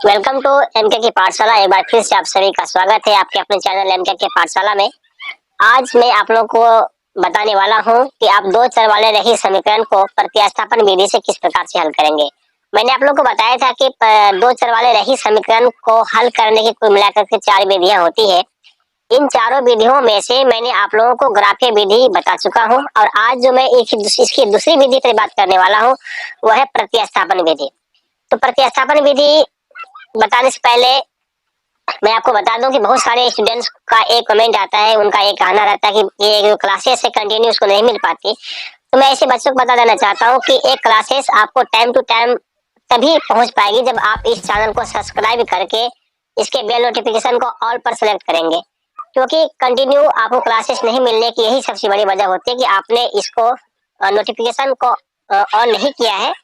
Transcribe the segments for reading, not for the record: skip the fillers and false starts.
Welcome to MK की पाठशाला। एक बार फिर से आप सभी का स्वागत है आपके अपने चैनल एमके की पाठशाला में। आज मैं आप लोगों को बताने वाला हूं कि आप दो चर वाले रैखिक समीकरण को प्रतिस्थापन विधि से किस प्रकार से हल करेंगे। मैंने आप लोगों को बताया था कि दो चर वाले रैखिक समीकरण को हल करने की कुल मिलाकर के 4 विधियां होती है। इन चारों विधियों में से मैंने आप लोगों को ग्राफीय विधि बता चुका हूँ और आज जो मैं इसकी दूसरी विधि पर बात करने वाला हूँ वह है प्रतिस्थापन विधि। तो प्रतिस्थापन विधि बताने से पहले मैं आपको बता दूं कि बहुत सारे स्टूडेंट्स का एक कमेंट आता है, उनका एक कहना रहता है कि ये जो क्लासेस है कंटिन्यू उसको नहीं मिल पाती। तो मैं ऐसे बच्चों को बता देना चाहता हूं कि एक क्लासेस आपको टाइम टू टाइम तभी पहुंच पाएगी जब आप इस चैनल को सब्सक्राइब करके इसके बेल नोटिफिकेशन को ऑल पर सेलेक्ट करेंगे, क्योंकि कंटिन्यू आपको क्लासेस नहीं मिलने की यही सबसे बड़ी वजह होती है कि आपने इसको नोटिफिकेशन को ऑन नहीं किया है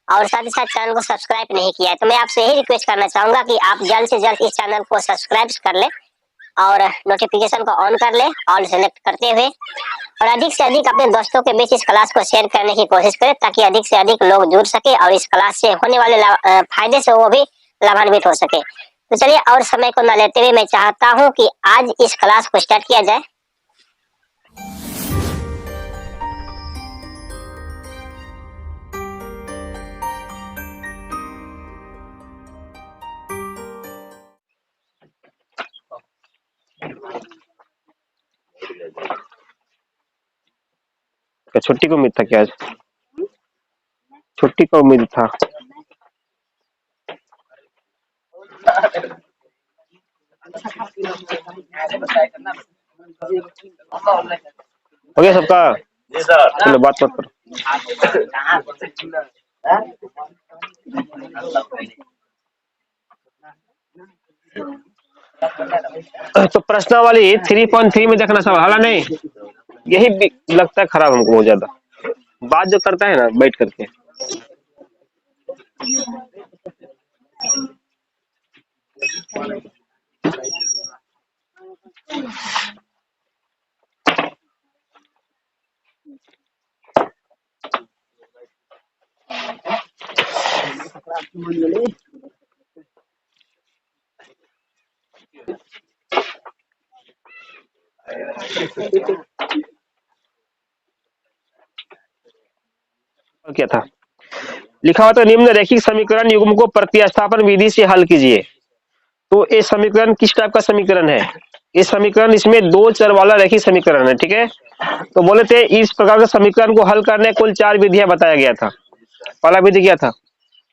और साथ ही साथ चैनल को सब्सक्राइब नहीं किया है। तो मैं आपसे यही रिक्वेस्ट करना चाहूंगा कि आप जल्द से जल्द इस चैनल को सब्सक्राइब कर ले और नोटिफिकेशन को ऑन कर ले, ऑल सेलेक्ट करते हुए, और अधिक से अधिक अपने दोस्तों के बीच इस क्लास को शेयर करने की कोशिश करें ताकि अधिक से अधिक लोग जुड़ सके और इस क्लास से होने वाले फायदे से वो भी लाभान्वित हो सके। तो चलिए और समय को न लेते हुए मैं चाहता हूँ कि आज इस क्लास को स्टार्ट किया जाए। छुट्टी को उम्मीद था क्या? आज छुट्टी का उम्मीद था। हो गया सबका? जी सर। चलो बात मत करो। तो प्रश्नावली 3.3 में देखना सब हाला नहीं, यही लगता है खराब हमको बहुत ज्यादा। बात जो करता है ना बैठ करके, क्या था लिखा हुआ? तो निम्न रैखिक समीकरण युग्म को प्रतिस्थापन विधि से हल कीजिए। तो ये समीकरण किस टाइप का समीकरण है? इस समीकरण इसमें दो चर वाला रैखिक समीकरण है, ठीक है। तो बोले थे इस प्रकार के समीकरण को हल करने कुल 4 विधियां बताया गया था। पहला विधि क्या था?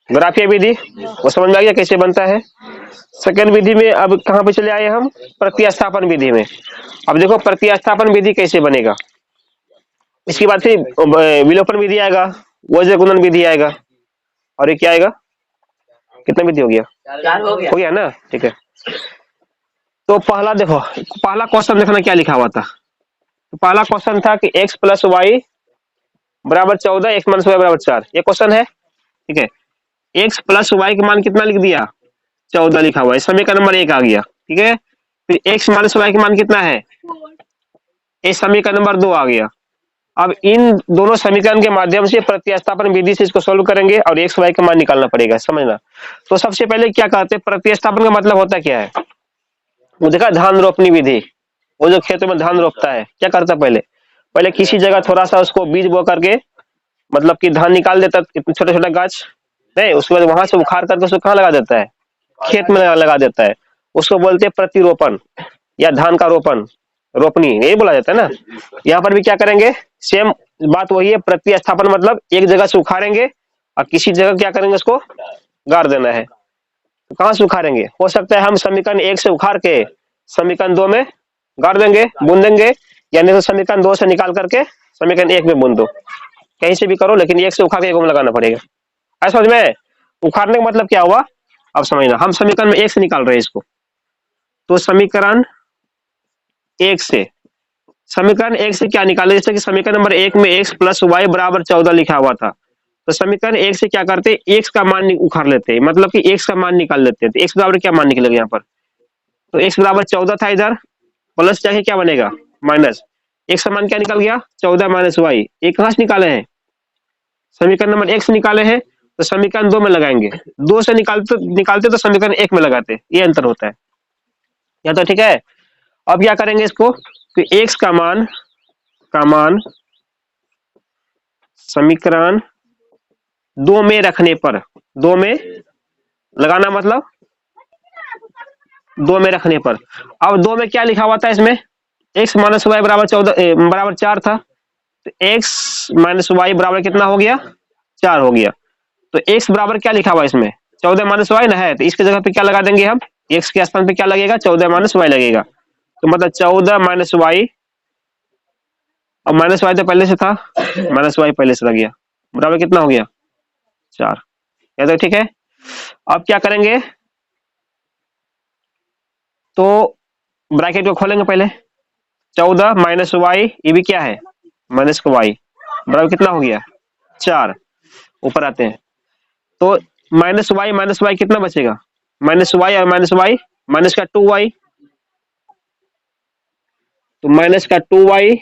ग्राफीय विधि, वो समझ में आ गया कैसे बनता है। सेकंड विधि में अब कहां पे चले आए हम? प्रतिस्थापन विधि में। अब देखो प्रतिस्थापन विधि कैसे बनेगा। इसके बाद फिर विलोपन विधि आएगा, वज्र गुणन विधि आएगा, और ये क्या आएगा? कितना विधि हो गया? 4 हो गया ना, ठीक है। तो पहला देखो, पहला क्वेश्चन देखना क्या लिखा हुआ था। तो पहला क्वेश्चन था कि x प्लस वाई बराबर 14, x माइनस वाई बराबर 4। ये क्वेश्चन है, ठीक है। x प्लस वाई का मान कितना लिख दिया? 14 लिखा हुआ है, समीकरण नंबर 1 आ गया, ठीक है। फिर x माइनस वाई का मान कितना है? ये समीकरण नंबर 2 आ गया। अब इन दोनों समीकरण के माध्यम से प्रतिस्थापन विधि से इसको सोल्व करेंगे और x y का मान निकालना पड़ेगा, समझना। तो सबसे पहले क्या कहते हैं, प्रतिस्थापन का मतलब होता क्या है? वो देखा धान रोपनी विधि, वो जो खेतों में धान रोपता है क्या करता है? पहले पहले किसी जगह थोड़ा सा उसको बीज बो करके, मतलब कि धान निकाल देता, छोटा छोटा गाछ नहीं, उसके बाद वहां से उखाड़ करके उसको कहाँ लगा देता है? खेत में लगा देता है। उसको बोलते हैं प्रतिरोपण या धान का रोपण, रोपनी यही बोला जाता है ना। यहाँ पर भी क्या करेंगे? सेम बात वही है। प्रतिस्थापन मतलब एक जगह से उखाड़ेंगे और किसी जगह क्या करेंगे? उसको गाड़ देना है। तो कहाँ से उखाड़ेंगे? हो सकता है हम समीकरण 1 से उखाड़ के समीकरण 2 में गाड़ देंगे, बुन देंगे, यानी तो समीकरण 2 से निकाल करके समीकरण 1 में बुन दो, कहीं से भी करो, लेकिन 1 से उखाड़ के 1 में लगाना पड़ेगा। ऐसा समझ में? उखाड़ने का मतलब क्या हुआ अब समझना। हम समीकरण में 1 से निकाल रहे हैं इसको, तो समीकरण 1 से, समीकरण 1 से क्या निकाले? जैसे कि समीकरण नंबर 1 में x प्लस वाई बराबर 14 लिखा हुआ था, तो समीकरण 1 से क्या करते हैं? x का मान उखाड़ लेते हैं, मतलब कि x का मान निकाल लेते हैं। तो x बराबर क्या मान निकलेगा यहाँ पर? तो x बराबर 14 था, इधर प्लस जाके क्या बनेगा? माइनस। x का मान क्या निकल गया? 14 माइनस वाई। ये कहाँ से निकाले हैं? समीकरण नंबर 1 से निकाले हैं। तो समीकरण 2 में लगाएंगे, 2 से निकालते निकालते तो समीकरण 1 में लगाते, ये अंतर होता है। या तो ठीक है। अब क्या करेंगे इसको कि x का मान समीकरण 2 में रखने पर, 2 में लगाना मतलब 2 में रखने पर, अब 2 में क्या लिखा हुआ था इसमें, x माइनस वाई बराबर 14 बराबर 4 था, तो x माइनस वाई बराबर कितना हो गया, 4 हो गया। तो x बराबर क्या लिखा हुआ है इसमें, 14 माइनस वाई ना है, तो इसकी जगह पे क्या लगा देंगे हम, x के स्थान पे क्या लगेगा, 14 माइनस वाई लगेगा। तो मतलब 14 माइनस वाई, अब माइनस वाई तो पहले से था, माइनस वाई पहले से लग गया, बराबर कितना हो गया, 4। या तो ठीक है। अब क्या करेंगे, तो ब्रैकेट को खोलेंगे पहले, 14 माइनस वाई, ये भी क्या है माइनस का वाई, बराबर कितना हो गया, 4। ऊपर आते हैं तो माइनस वाई कितना बचेगा, माइनस वाई और माइनस वाई, माइनस का 2y, तो माइनस का 2y,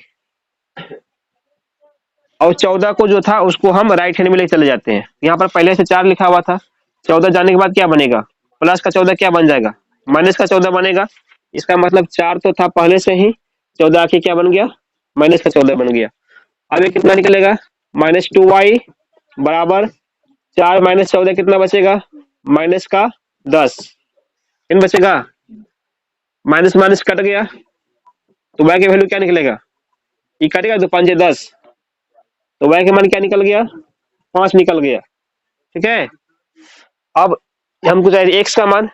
और 14 को जो था उसको हम राइट हैंड में लेके चले जाते हैं, यहाँ पर पहले से 4 लिखा हुआ था, 14 जाने के बाद क्या बनेगा, प्लस का 14 क्या बन जाएगा, माइनस का 14 बनेगा। इसका मतलब 4 तो था पहले से ही, 14 आके क्या बन गया, माइनस का 14 बन गया। अब ये कितना निकलेगा, माइनस 2y बराबर 4 माइनस 14 कितना बचेगा, माइनस का 10, कितना बचेगा, माइनस माइनस कट गया, तो y की वैल्यू क्या निकलेगा, ये कटेगा तो 5 10, तो y के मान क्या निकल गया, 5 निकल गया। ठीक है। अब हमको चाहिए x का मान,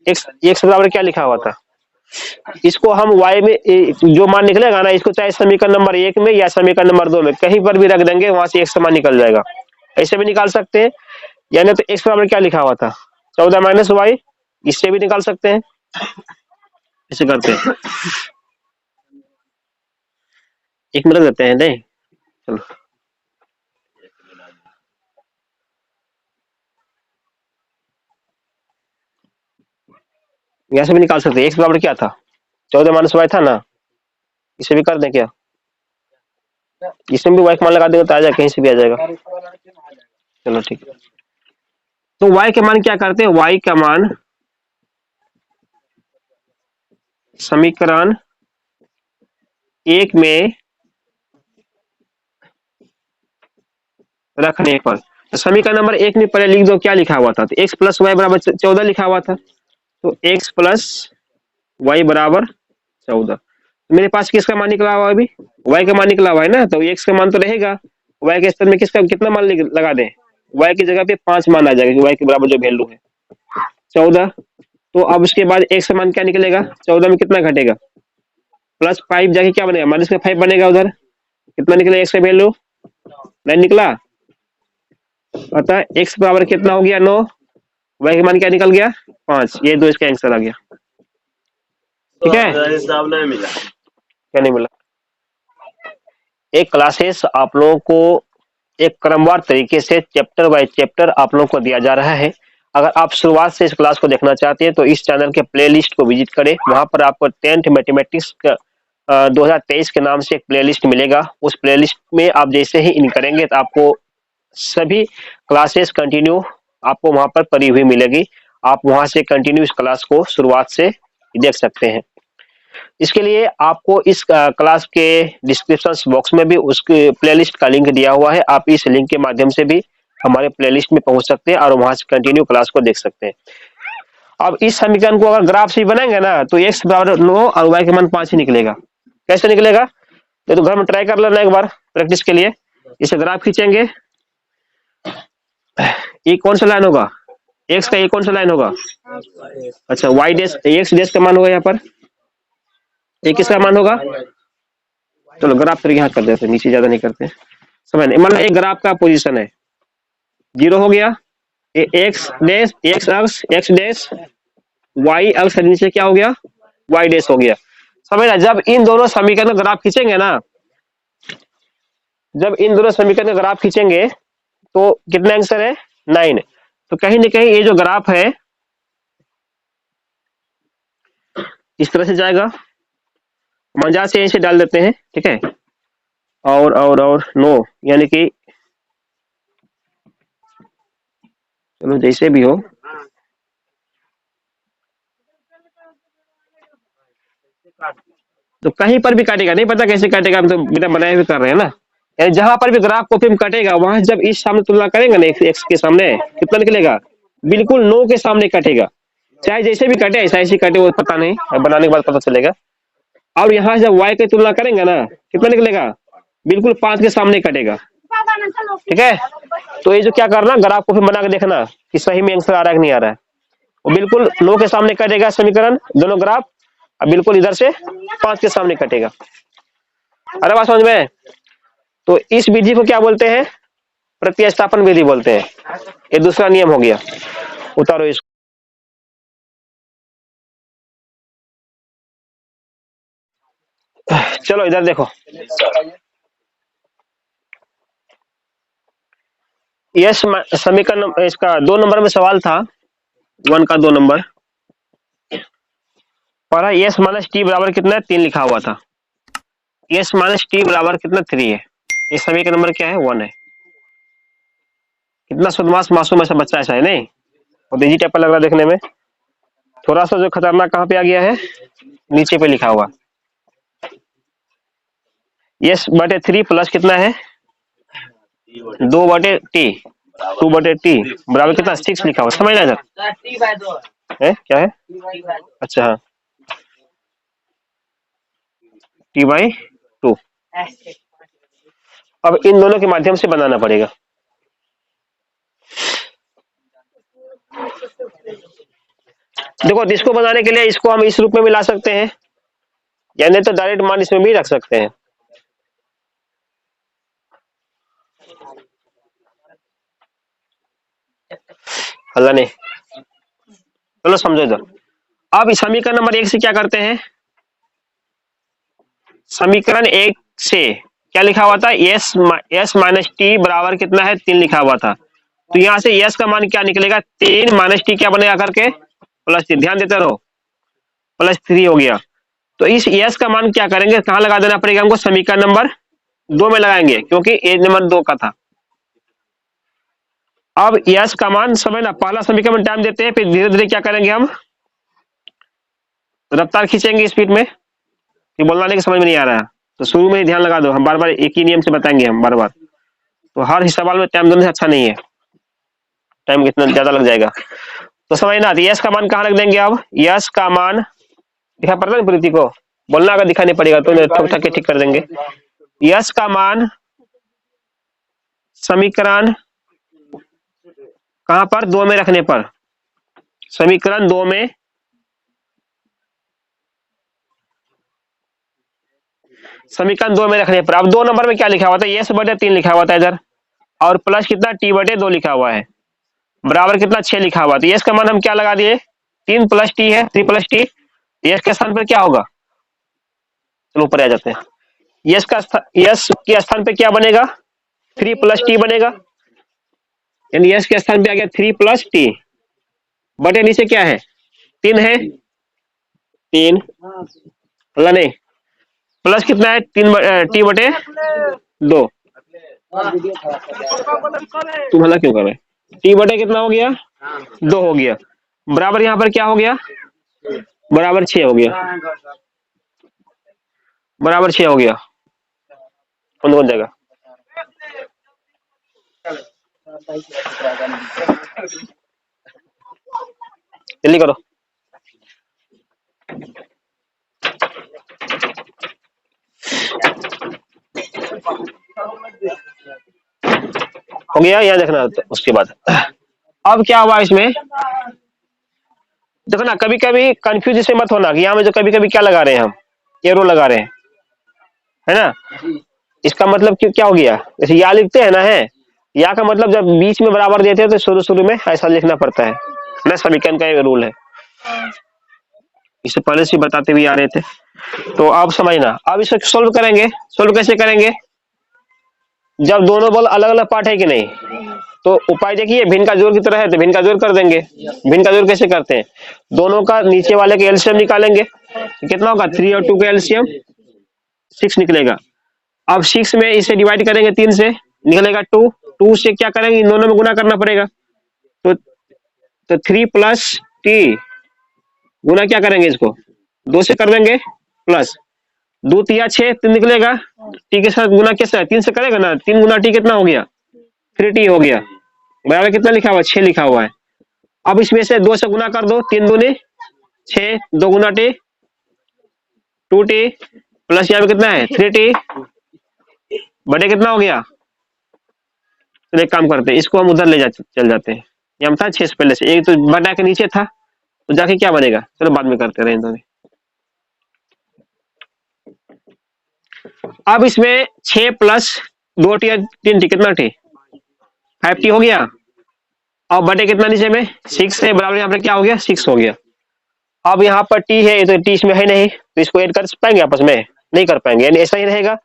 x बराबर क्या लिखा हुआ था, इसको हम y में जो मान निकलेगा ना, इसको चाहे समीकरण नंबर 1 में या समीकरण नंबर 2 में कहीं पर भी रख देंगे, वहां से x का मान निकल जाएगा। ऐसे भी निकाल सकते हैं, यानी तो x बराबर क्या लिखा हुआ था, 14 माइनस वाई, इससे भी निकाल सकते हैं, ऐसे करते हैं। एक मिनट देते हैं, नहीं चलो, यहाँ से भी निकाल सकते हैं। x बराबर क्या था, 14 माइनस वाई था ना, इसे भी कर दें क्या, इसमें भी y का मान लगा देंगे तो आ जाएगा, कहीं से भी आ जाएगा। चलो ठीक है। तो y के मान क्या करते हैं, y का मान समीकरण 1 में रखने पर, तो समीकरण नंबर 1 में पहले लिख दो क्या लिखा हुआ था, तो x प्लस वाई बराबर 14 लिखा हुआ था, तो x प्लस वाई बराबर 14। मेरे पास किसका मान निकला हुआ है अभी, y का मान निकला हुआ है ना, तो x का मान तो रहेगा, y के स्थान में किसका कितना मान लगा दें, y की जगह पे 5 मान आ जाएगा, y के बराबर जो वैल्यू है 14। तो अब उसके बाद x का मान क्या निकलेगा, 14 में कितना घटेगा, प्लस 5 जाके क्या बनेगा, माइनस का 5 बनेगा, उधर कितना निकलेगा x का वैल्यू, 9 निकला। अतः x बराबर कितना हो गया, 9, y का मान क्या निकल गया, 5। ये दो इसका आंसर आ गया। ठीक है, हिसाब नहीं मिला, क्या नहीं मिला, एक क्लासेस आप लोगों को एक क्रमवार तरीके से चैप्टर बाय चैप्टर आप लोगों को दिया जा रहा है। अगर आप शुरुआत से इस क्लास को देखना चाहते हैं तो इस चैनल के प्लेलिस्ट को विजिट करें, वहां पर आपको 10th मैथमेटिक्स का 2023 के नाम से एक प्लेलिस्ट मिलेगा। उस प्लेलिस्ट में आप जैसे ही इन करेंगे तो आपको सभी क्लासेस कंटिन्यू आपको वहां पर पड़ी हुई मिलेगी, आप वहां से कंटिन्यू इस क्लास को शुरुआत से देख सकते हैं। इसके लिए आपको इस क्लास के डिस्क्रिप्शन बॉक्स में भी उसके प्लेलिस्ट का लिंक दिया हुआ है, आप इस लिंक के माध्यम से भी हमारे प्लेलिस्ट में पहुंच सकते हैं और वहां से कंटिन्यू क्लास को देख सकते हैं। अब इस समीकरण को अगर ग्राफ से बनाएंगे ना तो x बराबर 9 और y का मान 5 ही निकलेगा। कैसे निकलेगा, तो घर में ट्राई कर लेना एक बार प्रैक्टिस के लिए। इसे ग्राफ खींचेंगे, ये कौन सा लाइन होगा, x का ये कौन सा लाइन होगा, अच्छा y डैश, x डैश का मान होगा यहाँ पर, ये किसका मान होगा, चलो ग्राफ फिर यहाँ कर देते हैं, नीचे ज्यादा नहीं करते, समझ नहीं, मतलब एक ग्राफ का पोजीशन है 0 हो गया, ये एक्स डैश, एक्स अक्ष एक्स डैश, वाई अक्ष नीचे क्या हो गया, वाई डैश हो गया। समझना, जब इन दोनों समीकरण का ग्राफ खींचेंगे ना, जब इन दोनों समीकरण का ग्राफ खींचेंगे तो कितना आंसर है, 9। तो कहीं ना कहीं ये जो ग्राफ है इस तरह से जाएगा, मजा से ऐसे डाल देते हैं, ठीक है, और नो, यानी कि चलो जैसे भी हो, तो कहीं पर भी काटेगा, नहीं पता कैसे काटेगा, हम तो बिना बनाए हुए कर रहे हैं ना। यानी जहां पर भी ग्राफ कॉपी में कटेगा वहां जब इस सामने तुलना करेंगे ना, एक्स के सामने कितना निकलेगा, बिल्कुल नो के सामने कटेगा। चाहे जैसे भी कटे, ऐसा ऐसे कटे वो पता नहीं, अब बनाने के बाद पता चलेगा। और यहाँ जब y की तुलना करेंगे ना, कितना निकलेगा, बिल्कुल 5 के सामने कटेगा। ठीक है, तो ये जो क्या करना, ग्राफ कॉपी बना के देखना कि सही में आंसर आ रहा है कि नहीं आ रहा है। वो बिल्कुल नो के सामने कटेगा समीकरण, दोनों ग्राफ, अब बिल्कुल इधर से 5 के सामने कटेगा। अरे बात समझ में। तो इस विधि को क्या बोलते हैं, प्रतिस्थापन विधि बोलते हैं। ये दूसरा नियम हो गया, उतारो इसको। चलो इधर देखो, यस समीकरण, इसका 2 नंबर में सवाल था, 1 का 2 नंबर पढ़ा। यस माइनस टी बराबर कितना है, 3 लिखा हुआ था। यस माइनस टी बराबर कितना, 3 है। इस समीकरण नंबर क्या है, 1 है। कितना बदमाश मासूम ऐसा बच्चा ऐसा है नहीं, और इजी टाइप का लग रहा है देखने में। थोड़ा सा जो खतरनाक कहाँ पे आ गया है, नीचे पे लिखा हुआ यस बटे 3 प्लस कितना है, 2 बटे टी, 2 बटे टी बराबर कितना, 6 लिखा हुआ, समझ ना सर, क्या है, अच्छा हाँ, टी बाई 2। अब इन दोनों के माध्यम से बनाना पड़ेगा। देखो इसको बनाने के लिए इसको हम इस रूप में भी ला सकते हैं, या नहीं तो डायरेक्ट मान इसमें भी रख सकते हैं। हल्ला नहीं, चलो समझो इधर। अब इस समीकरण नंबर 1 से क्या करते हैं, समीकरण 1 से क्या लिखा हुआ था, एस माइनस टी बराबर कितना है, 3 लिखा हुआ था। तो यहां से यस का मान क्या निकलेगा, 3 माइनस टी क्या बनेगा करके, प्लस 3, ध्यान देते रहो, प्लस 3 हो गया। तो इस यस का मान क्या करेंगे, कहां लगा देना पड़ेगा हमको, समीकरण नंबर 2 में लगाएंगे, क्योंकि एज नंबर 2 का था। अब यस का मान समझना, पहला समीकरण में टाइम देते हैं, फिर धीरे धीरे क्या करेंगे, हम रफ्तार खींचेंगे स्पीड में, ये बोलना नहीं कि समझ में नहीं आ रहा है, तो शुरू में ही ध्यान लगा दो, हम बार बार एक ही नियम से बताएंगे हम बार बार, तो हर सवाल में टाइम देने से अच्छा नहीं है, टाइम इतना ज्यादा लग जाएगा। तो समझना, यस का मान कहाँ रख देंगे, अब यस का मान दिखा पड़ता है प्रीति को, बोलना अगर दिखा नहीं पड़ेगा तो ठोक ठक के ठीक कर देंगे। यस का मान समीकरण कहां पर, 2 में रखने पर, समीकरण 2 में, समीकरण 2 में रखने पर, अब 2 नंबर में क्या लिखा हुआ था, यस बटे 3 लिखा हुआ था इधर, और प्लस कितना, टी बटे 2 लिखा हुआ है, बराबर कितना, 6 लिखा हुआ। तो यस का मान हम क्या लगा दिए, 3 प्लस टी है, 3 प्लस टी, यस के स्थान पर क्या होगा, चलो ऊपर आ जाते हैं, यस के स्थान पे क्या बनेगा, 3 प्लस टी बनेगा, यानी यस के स्थान पे आ गया 3 प्लस टी, बटे नीचे क्या है, 3 है, 3 नहीं, प्लस कितना है, 3 टी बटे 2, तुम हल्ला क्यों कर रहे, टी बटे कितना हो गया, 2 हो गया, बराबर यहाँ पर क्या हो गया, बराबर 6 हो गया, बराबर 6 हो गया, कौन कौन जाएगा, जल्दी करो। हो गया, यहाँ देखना तो उसके बाद अब क्या हुआ इसमें, देखो ना, कभी कभी कंफ्यूज इसमें मत होना कि यहाँ में जो कभी कभी क्या लगा रहे हैं हम, एरो लगा रहे हैं, है ना, इसका मतलब क्यों क्या हो गया, जैसे या लिखते हैं ना, है या का मतलब जब बीच में बराबर देते हैं तो शुरू शुरू में ऐसा लिखना पड़ता है ना, समीकरण का ये रूल है, इसे पहले से बताते हुए आ रहे थे। तो अब समझना, अब इसे सोल्व करेंगे, सोल्व कैसे करेंगे, जब दोनों बल अलग अलग पार्ट है कि नहीं, तो उपाय देखिए, भिन्न का जोड़ की तरह है तो भिन्न का जोड़ कर देंगे। भिन्न का जोड़ कैसे करते हैं, दोनों का नीचे वाले के एलसीएम निकालेंगे, कितना होगा, 3 और 2 का एलसीएम 6 निकलेगा। अब 6 में इसे डिवाइड करेंगे 3 से, निकलेगा 2, 2 से क्या करेंगे, इन दोनों में गुना करना पड़ेगा, तो तो 3 प्लस टी गुना क्या करेंगे, इसको 2 से कर देंगे, प्लस 2 तिया 6 3 निकलेगा, टी के साथ गुना कैसे 3 से करेगा ना, 3 गुना टी कितना हो गया, 3t हो गया, बराबर कितना लिखा हुआ है, 6 लिखा हुआ है। अब इसमें से 2 से गुना कर दो, 3 दूनी 6, 2 गुना टी 2t, प्लस यहाँ पे कितना है 3t, बड़े कितना हो गया। तो एक काम करते हैं, इसको हम उधर चल जाते हैं, यहाँ था 6 से पहले से, एक तो बटा के नीचे था, तो जाके क्या बनेगा, चलो बाद में करते रहे। तो अब इसमें 6 प्लस 2t 3t कितना टी, 5t हो गया, और बटे कितना नीचे में 6 है, बराबर यहाँ पे क्या हो गया 6 हो गया। अब यहाँ पर t है, तो t इसमें है नहीं, तो इसको ऐड कर पाएंगे आपस में, नहीं कर पाएंगे, यानी ऐसा ही रहेगा।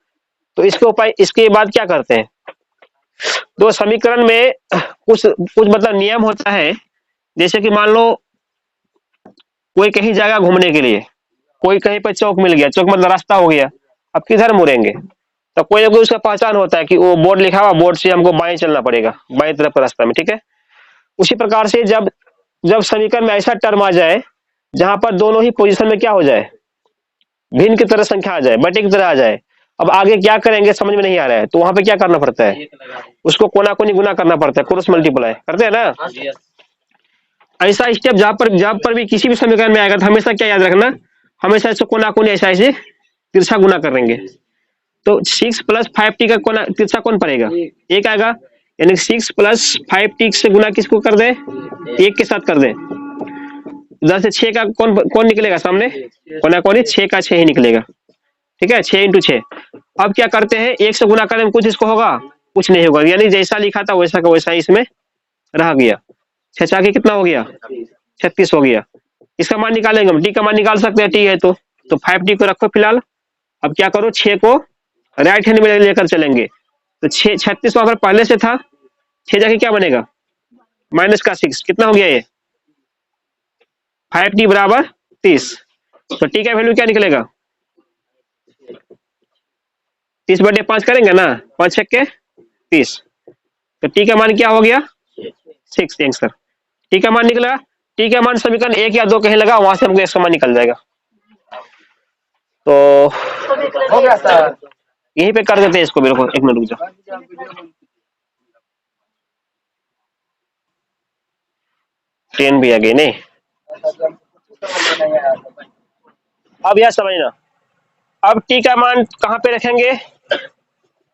तो इसके उपाय, इसके बाद क्या करते हैं, दो समीकरण में कुछ कुछ मतलब नियम होता है। जैसे कि मान लो कोई कहीं जाएगा घूमने के लिए, कोई कहीं पर चौक मिल गया, चौक मतलब रास्ता हो गया, अब किधर मुड़ेंगे, तो कोई ना कोई उसका पहचान होता है कि वो बोर्ड लिखा हुआ, बोर्ड से हमको बाएं चलना पड़ेगा, बाएं तरफ का रास्ता में, ठीक है। उसी प्रकार से जब जब समीकरण में ऐसा टर्म आ जाए जहां पर दोनों ही पोजीशन में क्या हो जाए, भिन्न की तरह संख्या आ जाए, बटे की तरह आ जाए, अब आगे क्या करेंगे समझ में नहीं आ रहा है, तो वहां पे क्या करना पड़ता है, उसको कोना कोनी गुना करना पड़ता है, क्रॉस मल्टीप्लाई करते हैं ना। ऐसा स्टेप जहां पर भी किसी भी समीकरण में आएगा तो हमेशा क्या याद रखना, हमेशा इसको कोना कोनी ऐसा ऐसे तिरछा गुना करेंगे। तो 6 प्लस 5t का कोना तिरछा कौन पड़ेगा, एक आएगा, यानी 6 प्लस 5t से गुना किसको कर दे, एक के साथ कर दे, इधर से 6 का कौन कौन निकलेगा सामने, कोना कोनी 6 का 6 ही निकलेगा, ठीक है, 6 इंटू 6। अब क्या करते हैं, एक से गुना करने में कुछ इसको होगा, कुछ नहीं होगा, यानी जैसा लिखा था वैसा का वैसा ही इसमें रह गया। 6 चाके कितना हो गया 36 हो गया। इसका मान निकालेंगे हम, टी का मान निकाल सकते हैं, टी है तो 5t को रखो फिलहाल। अब क्या करो, 6 को राइट हैंड में लेकर चलेंगे, तो 6 36 वहां पर पहले से था, 6 जाके क्या बनेगा माइनस का 6, कितना हो गया ये 5t बराबर 30। तो टी का वैल्यू क्या निकलेगा 30 बटे 5 करेंगे ना, 5 छक्के 30, तो टी का मान क्या हो गया 6 आंसर। टी का मान निकला, टी का मान समीकरण 1 या 2 कहीं लगा, वहां से हमको इसका मान निकल जाएगा। तो हो गया सर। यहीं पे कर देते हैं इसको, मेरे को 1 मिनट रुक जाओ। ट्रेन भी आ गई नहीं, अब यह समझना, अब टी का मान कहाँ पे रखेंगे,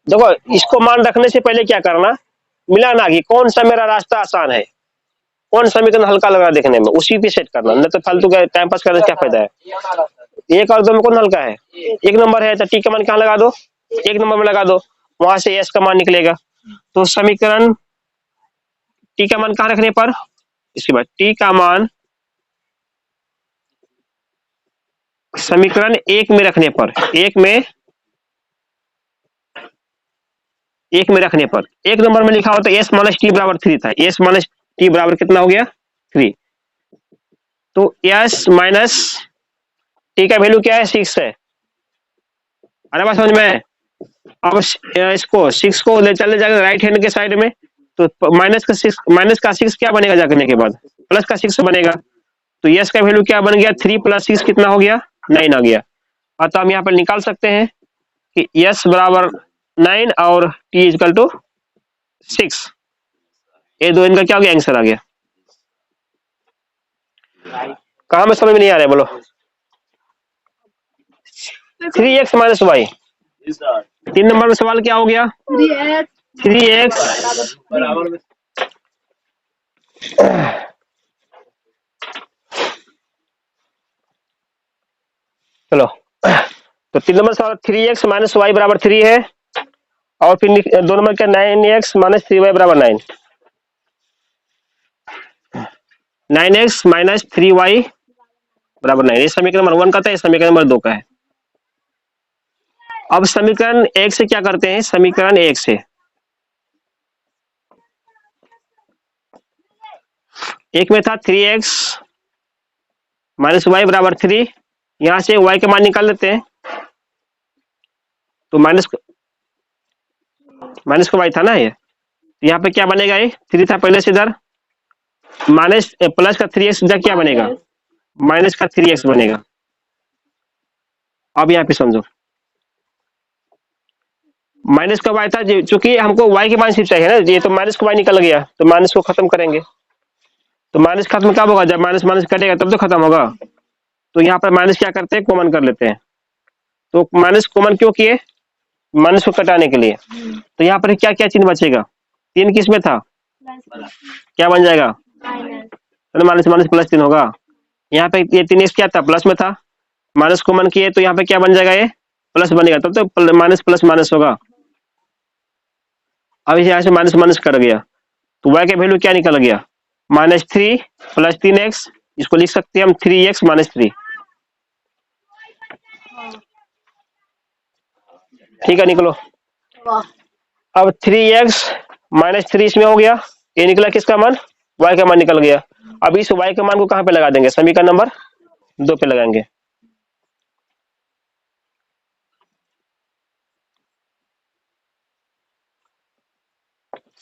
देखो इसको मान रखने से पहले क्या करना, मिलाना कि कौन सा मेरा रास्ता आसान है, कौन समीकरण हल्का लग रहा है देखने में, उसी पे सेट करना, नहीं तो फालतू का टाइम पास करने से क्या फायदा है। 1 और 2 में कौन हल्का है, 1 नंबर है, तो टी का मान कहाँ लगा दो, 1 नंबर में लगा दो, वहां से एस का मान निकलेगा। तो समीकरण टी का मान कहाँ रखने पर, इसके बाद टी का मान समीकरण 1 में रखने पर, 1 में रखने पर 1 नंबर में लिखा होता है एस माइनस टी बराबर 3 था, एस माइनस टी बराबर कितना हो गया 3, तो एस माइनस टी का वैल्यू क्या है 6 है, अरे बात समझ में। अब इसको 6 को ले चले जाएगा राइट हैंड के साइड में, तो माइनस का 6 क्या बनेगा जाने के बाद, प्लस का 6 बनेगा, तो यस का वैल्यू क्या बन गया 3 प्लस 6 कितना हो गया 9 आ गया। अतः हम यहाँ पर निकाल सकते हैं कि यस बराबर 9 और टी इजकल टू 6, ये दो इनका क्या हो गया आंसर आ गया। कहाँ में समझ में नहीं आ रहा है बोलो, 3x माइनस वाई, 3 नंबर में सवाल क्या हो गया 3x चलो, तो 3 नंबर सवाल 3x माइनस वाई बराबर 3 है, और फिर 2 नंबर क्या 9x माइनस 3y बराबर 9, 9x माइनस 3y बराबर 9, ये समीकरण नंबर 1 का था, ये समीकरण नंबर 2 का है। अब समीकरण 1 से क्या करते हैं, समीकरण 1 से एक में था 3x माइनस वाई बराबर 3, यहां से y का मान निकाल लेते हैं, तो माइनस का y था ना, ये यहाँ पे क्या बनेगा, ये 3 था पहले से इधर, माइनस प्लस का 3x क्या बनेगा, माइनस का 3x बनेगा। अब यहाँ पे समझो, माइनस का y था, चूंकि हमको y के मान सिर्फ चाहिए ना, ये तो माइनस का y निकल गया, तो माइनस को खत्म करेंगे। तो माइनस खत्म कब होगा, जब माइनस माइनस कटेगा तब तो खत्म होगा। तो यहाँ पर माइनस क्या करते हैं, कॉमन कर लेते हैं। तो माइनस कॉमन क्यों किए, माइनस को कटाने के लिए। तो यहाँ पर क्या क्या चिन्ह बचेगा, 3 किस में था, क्या बन जाएगा, माइनस माइनस प्लस 3 होगा। यहाँ पे ये 3x क्या था, प्लस में था, माइनस कॉमन किए तो यहाँ पे क्या बन जाएगा, ये प्लस बनेगा, तब तो माइनस प्लस माइनस होगा। अब यहाँ से माइनस माइनस कट गया, तो y का वैल्यू क्या निकल गया, -3 प्लस 3x, इसको लिख सकते हैं हम 3x माइनस 3। ठीक है, निकलो। अब 3x माइनस 3 इसमें हो गया, ये निकला किसका मान, y का मान निकल गया। अब इस y के मान को कहाँ पे लगा देंगे, समीकरण नंबर 2 पे लगाएंगे।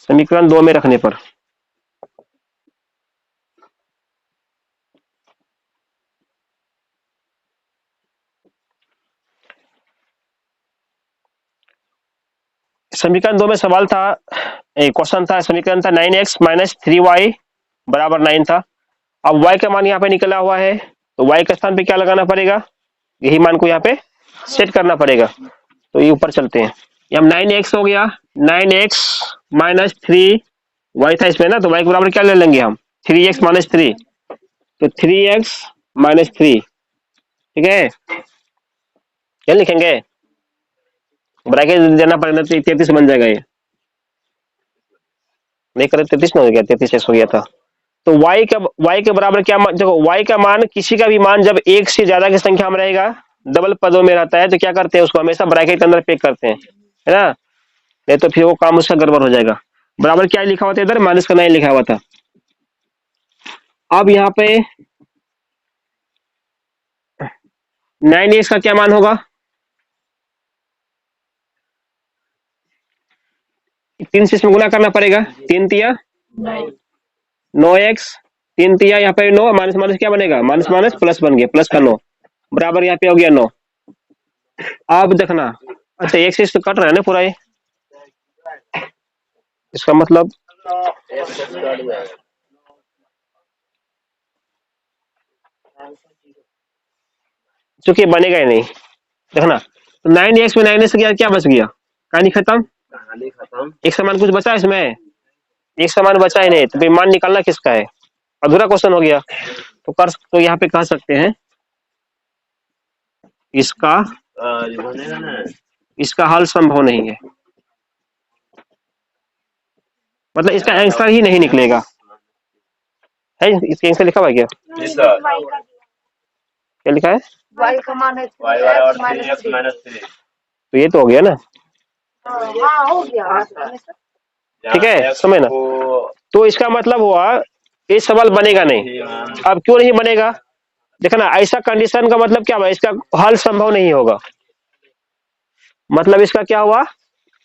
समीकरण 2 में रखने पर समीकरण 2 में सवाल था, क्वेश्चन था, समीकरण था 9x माइनस 3y बराबर 9 था। अब y का मान यहाँ पे निकला हुआ है, तो y के स्थान पे क्या लगाना पड़ेगा, यही मान को यहाँ पे सेट करना पड़ेगा। तो ये ऊपर चलते हैं, ये हम 9x हो गया, 9x माइनस 3y था इसमें ना, तो y के बराबर क्या ले लेंगे हम, 3x माइनस 3, तो 3x माइनस 3। ठीक है, क्या लिखेंगे, ब्रैकेट देना पड़ेगा, तो 33 बन जाएगा। ये नहीं करे 33 में हो गया, 33x हो गया था। तो y के बराबर क्या मान, देखो y का मान किसी का भी मान जब एक से ज्यादा की संख्या में रहेगा, डबल पदों में रहता है, तो क्या करते हैं, उसको हमेशा ब्रैकेट के अंदर पैक करते हैं, है ना, नहीं तो फिर वो काम उसका गड़बड़ हो जाएगा। बराबर क्या लिखा हुआ था इधर, माइनस का 9 लिखा हुआ था। अब यहाँ पे 9x का क्या मान होगा, 3 से इसमें गुना करना पड़ेगा, 3 तिया 9x, 3 तिया यहाँ पे 9, माइनस माइनस क्या बनेगा, माइनस माइनस प्लस बन गया, प्लस का 9 बराबर यहाँ पे हो गया 9। अब देखना, अच्छा एक से तो कट रहा है ना पूरा ये, इसका मतलब चूंकि बनेगा ही नहीं, देखना 9x में 9 से क्या बच गया, कहानी खत्म, एक समान कुछ बचा इसमें, एक समान बचा ही नहीं, तो फिर मान निकालना किसका है, अधूरा क्वेश्चन हो गया। तो यहाँ पे कह सकते हैं इसका हल संभव नहीं है, मतलब इसका आंसर ही नहीं निकलेगा, है इसका आंसर लिखा हुआ है क्या, क्या लिखा है, y का मान है 3x-3। तो ये तो हो गया ना, हाँ हो गया। ठीक है, समझ ना। तो इसका मतलब हुआ ये सवाल बनेगा नहीं। अब क्यों नहीं बनेगा, देखना ऐसा कंडीशन का मतलब क्या हुआ, इसका हल संभव नहीं होगा, मतलब इसका क्या हुआ,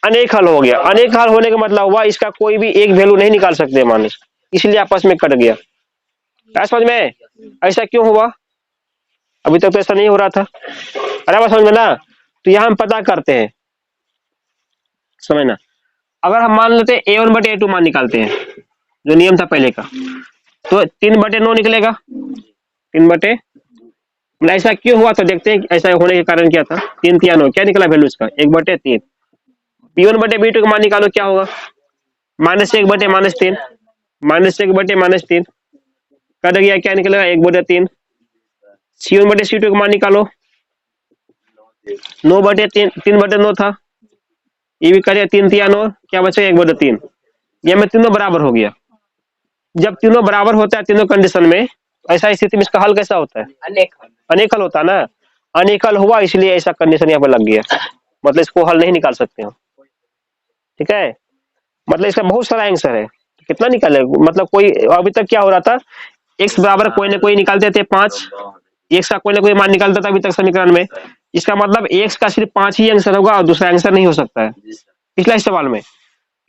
अनेक हल हो गया। अनेक हल होने का मतलब हुआ इसका कोई भी एक वैल्यू नहीं निकाल सकते मान, इसलिए आपस में कट गया। क्या समझ में, ऐसा क्यों हुआ, अभी तक तो ऐसा नहीं हो रहा था, अरे बात समझ में ना। तो यहां हम पता करते हैं, समझना, अगर हम मान लेते हैं a1 बटे a2 मान निकालते हैं, जो नियम था पहले का, तो 3/9 निकलेगा, 3 मतलब ऐसा क्यों हुआ, तो देखते हैं ऐसा होने के कारण क्या था। 3 तिया 9 क्या निकला वैल्यू इसका, 1/3। b1 बटे b2 का मान निकालो, क्या होगा, -1 बटे -3, -1 बटे -3 कट गया, क्या निकलेगा 1/3। c1 बटे c2 का मान निकालो, 3/9 था, ये भी करे 3 तिया 9, क्या बचेगा 1/3। ये में तीनों बराबर हो गया। जब तीनों बराबर होता है तीनों कंडीशन में, ऐसा स्थिति में इसका हल कैसा होता है, अनेक हल होता है ना, अनेक हल हुआ, इसलिए ऐसा कंडीशन यहाँ पे लग गया, मतलब इसको हल नहीं निकाल सकते हो। ठीक है, मतलब इसका बहुत सारा आंसर है, कितना निकाले, मतलब कोई अभी तक क्या हो रहा था, x बराबर कोई ना कोई निकालते थे 5, x का कोई ना कोई मान निकालता था अभी तक समीकरण में, इसका मतलब x का सिर्फ 5 ही आंसर होगा और दूसरा आंसर नहीं हो सकता है, पिछला इस सवाल में।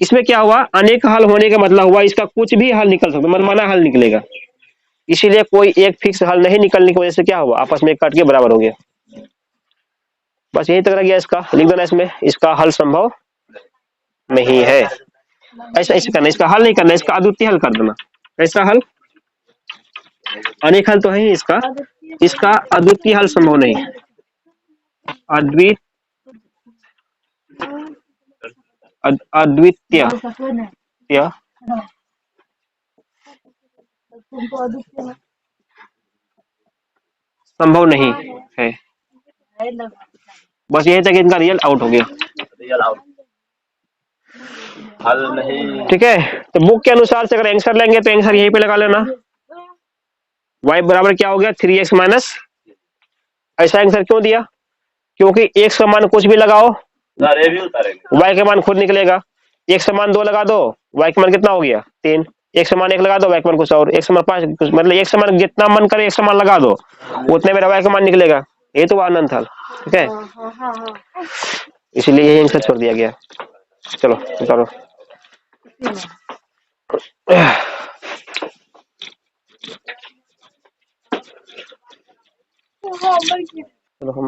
इसमें क्या हुआ, अनेक हल होने का मतलब हुआ इसका कुछ भी हल निकल सकता है, मनमाना हल निकलेगा। इसीलिए कोई एक फिक्स हल नहीं निकलने की वजह से क्या हुआ, आपस में कट के बराबर हो गया। बस यही तक रह गया इसका, लिख देना इसमें, इसका हल संभव नहीं है। ऐसा ऐसे करना, इसका हल नहीं करना, इसका अद्वितीय हल कर देना। ऐसा हल, अनेक हल तो है ही इसका, इसका अद्वितीय हल संभव नहीं। अद्वितीय, अद्वितीय संभव नहीं है। बस यही तक इनका रियल आउट हो गया। रियल आउट, हल नहीं। ठीक है, तो बुक के अनुसार से अगर आंसर लेंगे तो आंसर यहीं पे लगा लेना। y बराबर क्या हो गया, 3x माइनस। ऐसा आंसर क्यों दिया, क्योंकि x का मान कुछ भी लगाओ y के मान खुद निकलेगा। x का मान 2 लगा दो, y का मान कितना हो गया 3। x का मान 1 लगा दो, y का मान कुछ और, x का मान 5, मतलब x का मान जितना मन करे x का मान लगा दो, उतने मेरा y का मान निकलेगा। ये तो अनंत हल, ठीक है, इसलिए यही आंसर छोड़ दिया गया। चलो चलो चलो हम